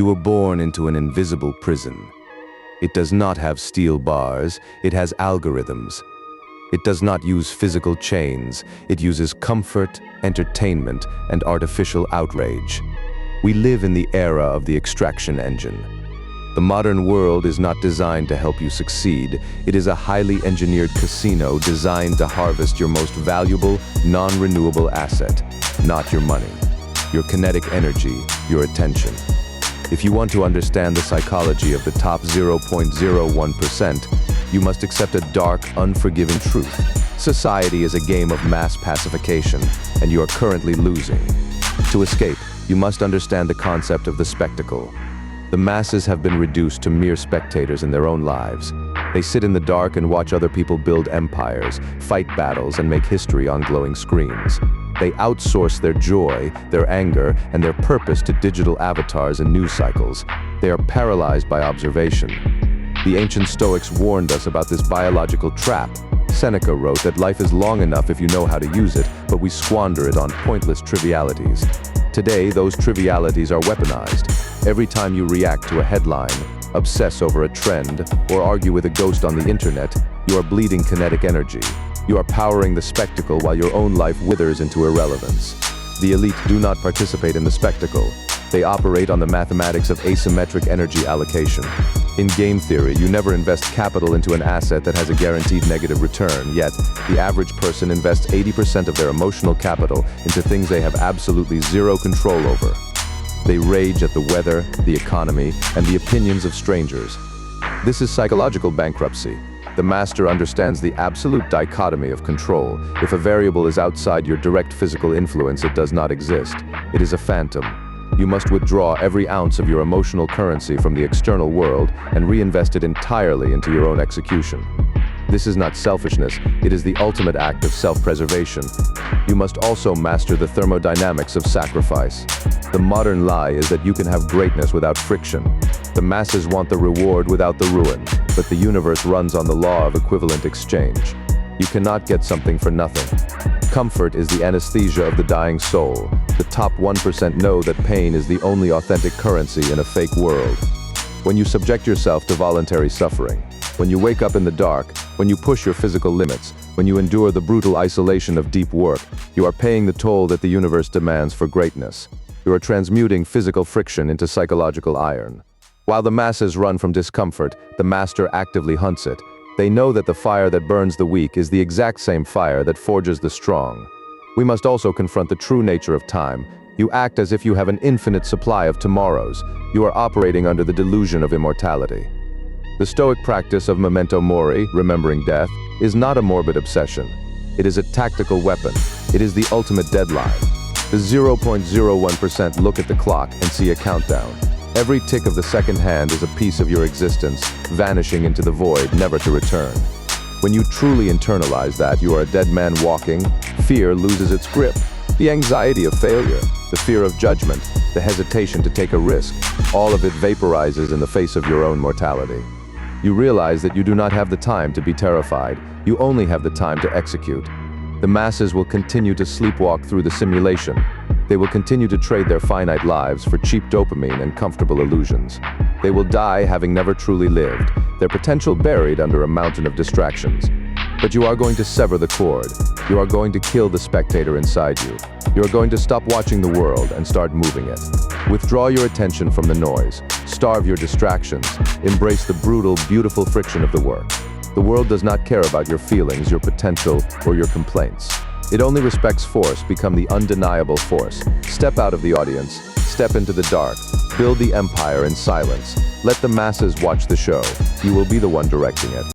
You were born into an invisible prison. It does not have steel bars, it has algorithms. It does not use physical chains, it uses comfort, entertainment, and artificial outrage. We live in the era of the extraction engine. The modern world is not designed to help you succeed. It is a highly engineered casino designed to harvest your most valuable, non-renewable asset, not your money, your kinetic energy, your attention. If you want to understand the psychology of the top 0.01%, you must accept a dark, unforgiving truth. Society is a game of mass pacification, and you are currently losing. To escape, you must understand the concept of the spectacle. The masses have been reduced to mere spectators in their own lives. They sit in the dark and watch other people build empires, fight battles, and make history on glowing screens. They outsource their joy, their anger, and their purpose to digital avatars and news cycles. They are paralyzed by observation. The ancient Stoics warned us about this biological trap. Seneca wrote that life is long enough if you know how to use it, but we squander it on pointless trivialities. Today, those trivialities are weaponized. Every time you react to a headline, obsess over a trend, or argue with a ghost on the internet, you are bleeding kinetic energy. You are powering the spectacle while your own life withers into irrelevance. The elite do not participate in the spectacle. They operate on the mathematics of asymmetric energy allocation. In game theory, you never invest capital into an asset that has a guaranteed negative return, yet the average person invests 80% of their emotional capital into things they have absolutely zero control over. They rage at the weather, the economy, and the opinions of strangers. This is psychological bankruptcy. The master understands the absolute dichotomy of control. If a variable is outside your direct physical influence, it does not exist. It is a phantom. You must withdraw every ounce of your emotional currency from the external world and reinvest it entirely into your own execution. This is not selfishness, it is the ultimate act of self-preservation. You must also master the thermodynamics of sacrifice. The modern lie is that you can have greatness without friction. The masses want the reward without the ruin, but the universe runs on the law of equivalent exchange. You cannot get something for nothing. Comfort is the anesthesia of the dying soul. The top 1% know that pain is the only authentic currency in a fake world. When you subject yourself to voluntary suffering, when you wake up in the dark, when you push your physical limits, when you endure the brutal isolation of deep work, you are paying the toll that the universe demands for greatness. You are transmuting physical friction into psychological iron. While the masses run from discomfort, the master actively hunts it. They know that the fire that burns the weak is the exact same fire that forges the strong. We must also confront the true nature of time. You act as if you have an infinite supply of tomorrows. You are operating under the delusion of immortality. The Stoic practice of Memento Mori, remembering death, is not a morbid obsession. It is a tactical weapon. It is the ultimate deadline. The 0.01% look at the clock and see a countdown. Every tick of the second hand is a piece of your existence, vanishing into the void, never to return. When you truly internalize that you are a dead man walking, fear loses its grip. The anxiety of failure, the fear of judgment, the hesitation to take a risk, all of it vaporizes in the face of your own mortality. You realize that you do not have the time to be terrified, you only have the time to execute. The masses will continue to sleepwalk through the simulation. They will continue to trade their finite lives for cheap dopamine and comfortable illusions. They will die having never truly lived, their potential buried under a mountain of distractions. But you are going to sever the cord. You are going to kill the spectator inside you. You are going to stop watching the world and start moving it. Withdraw your attention from the noise. Starve your distractions. Embrace the brutal, beautiful friction of the work. The world does not care about your feelings, your potential, or your complaints. It only respects force. Become the undeniable force. Step out of the audience. Step into the dark. Build the empire in silence. Let the masses watch the show. You will be the one directing it.